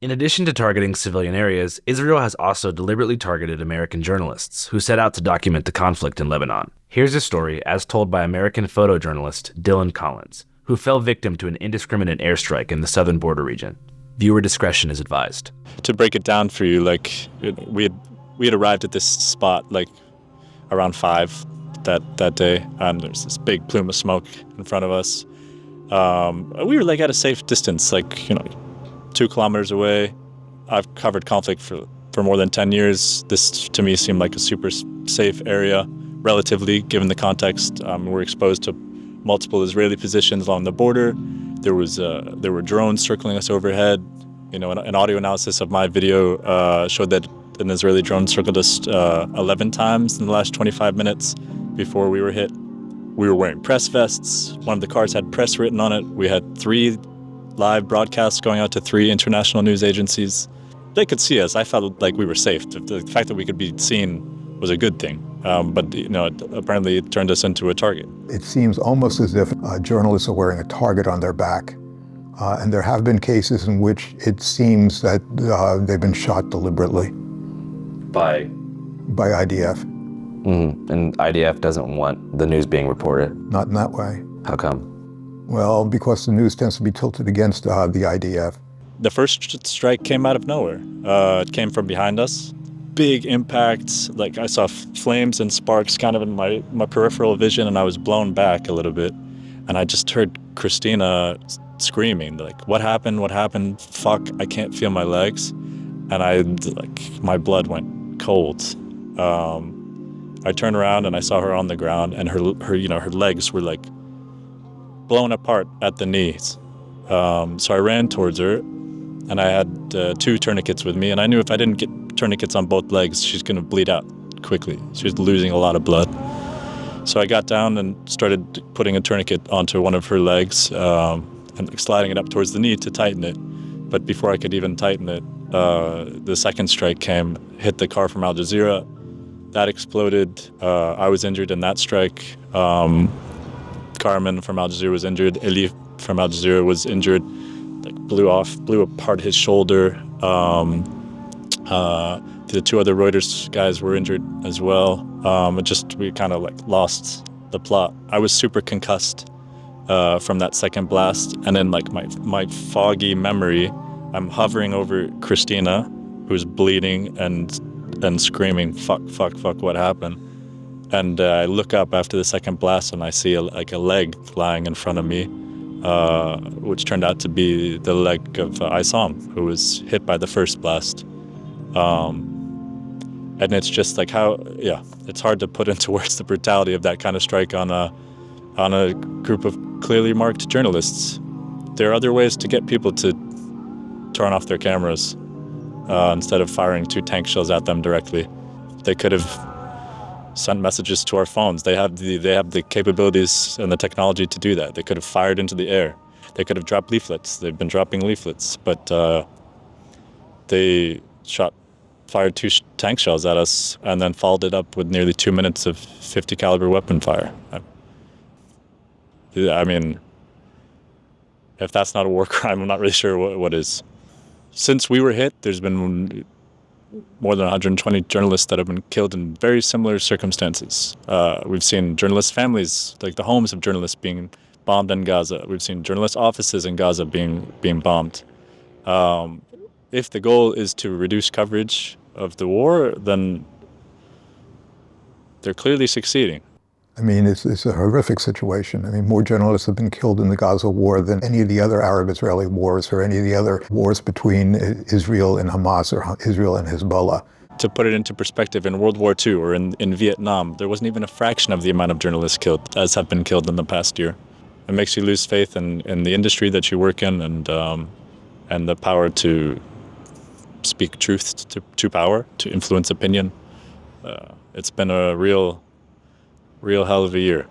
In addition to targeting civilian areas, Israel has also deliberately targeted American journalists who set out to document the conflict in Lebanon. Here's a story as told by American photojournalist Dylan Collins, who fell victim to an indiscriminate airstrike in the southern border region. Viewer discretion is advised. To break it down for you, we had arrived at this spot around 5 that day. There's this big plume of smoke in front of us. We were at a safe distance, 2 kilometers away. I've covered conflict for more than 10 years. This to me seemed like a super safe area, relatively, given the context. We're exposed to multiple Israeli positions along the border. There were drones circling us overhead. An audio analysis of my video showed that an Israeli drone circled us 11 times in the last 25 minutes before we were hit. We were wearing press vests. One of the cars had press written on it. We had 3 live broadcasts going out to 3 international news agencies. They could see us. I felt like we were safe. The fact that we could be seen was a good thing. But apparently it turned us into a target. It seems almost as if journalists are wearing a target on their back. And there have been cases in which it seems that they've been shot deliberately. By IDF. And IDF doesn't want the news being reported? Not in that way. How come? Well, because the news tends to be tilted against the IDF. The first strike came out of nowhere. It came from behind us. Big impacts. I saw flames and sparks kind of in my peripheral vision, and I was blown back a little bit. And I just heard Christina screaming, what happened? What happened? Fuck, I can't feel my legs. And my blood went cold. I turned around and I saw her on the ground, and her legs were blown apart at the knees. So I ran towards her, and I had 2 tourniquets with me, and I knew if I didn't get tourniquets on both legs, she's going to bleed out quickly. She was losing a lot of blood. So I got down and started putting a tourniquet onto one of her legs and sliding it up towards the knee to tighten it. But before I could even tighten it, the second strike came, hit the car from Al Jazeera. That exploded. I was injured in that strike. Carmen from Al Jazeera was injured. Elif from Al Jazeera was injured. Blew apart his shoulder. The 2 other Reuters guys were injured as well. We kind of lost the plot. I was super concussed from that second blast, and then my foggy memory, I'm hovering over Christina, who's bleeding and screaming, fuck, what happened? And I look up after the second blast, and I see a leg lying in front of me, which turned out to be the leg of Isam, who was hit by the first blast. And it's just it's hard to put into words the brutality of that kind of strike on a group of clearly marked journalists. There are other ways to get people to turn off their cameras instead of firing 2 tank shells at them directly. They could have sent messages to our phones. They have the capabilities and the technology to do that. They could have fired into the air. They could have dropped leaflets. They've been dropping leaflets, but they fired 2 tank shells at us and then followed it up with nearly 2 minutes of 50 caliber weapon fire. I mean, if that's not a war crime, I'm not really sure what is. Since we were hit, there's been more than 120 journalists that have been killed in very similar circumstances. We've seen journalist families, the homes of journalists being bombed in Gaza. We've seen journalist offices in Gaza being bombed. If the goal is to reduce coverage of the war, then they're clearly succeeding. I mean, it's a horrific situation. I mean, more journalists have been killed in the Gaza war than any of the other Arab-Israeli wars or any of the other wars between Israel and Hamas or Israel and Hezbollah. To put it into perspective, in World War II or in Vietnam, there wasn't even a fraction of the amount of journalists killed as have been killed in the past year. It makes you lose faith in the industry that you work in and the power to speak truth to power, to influence opinion. It's been a real hell of a year.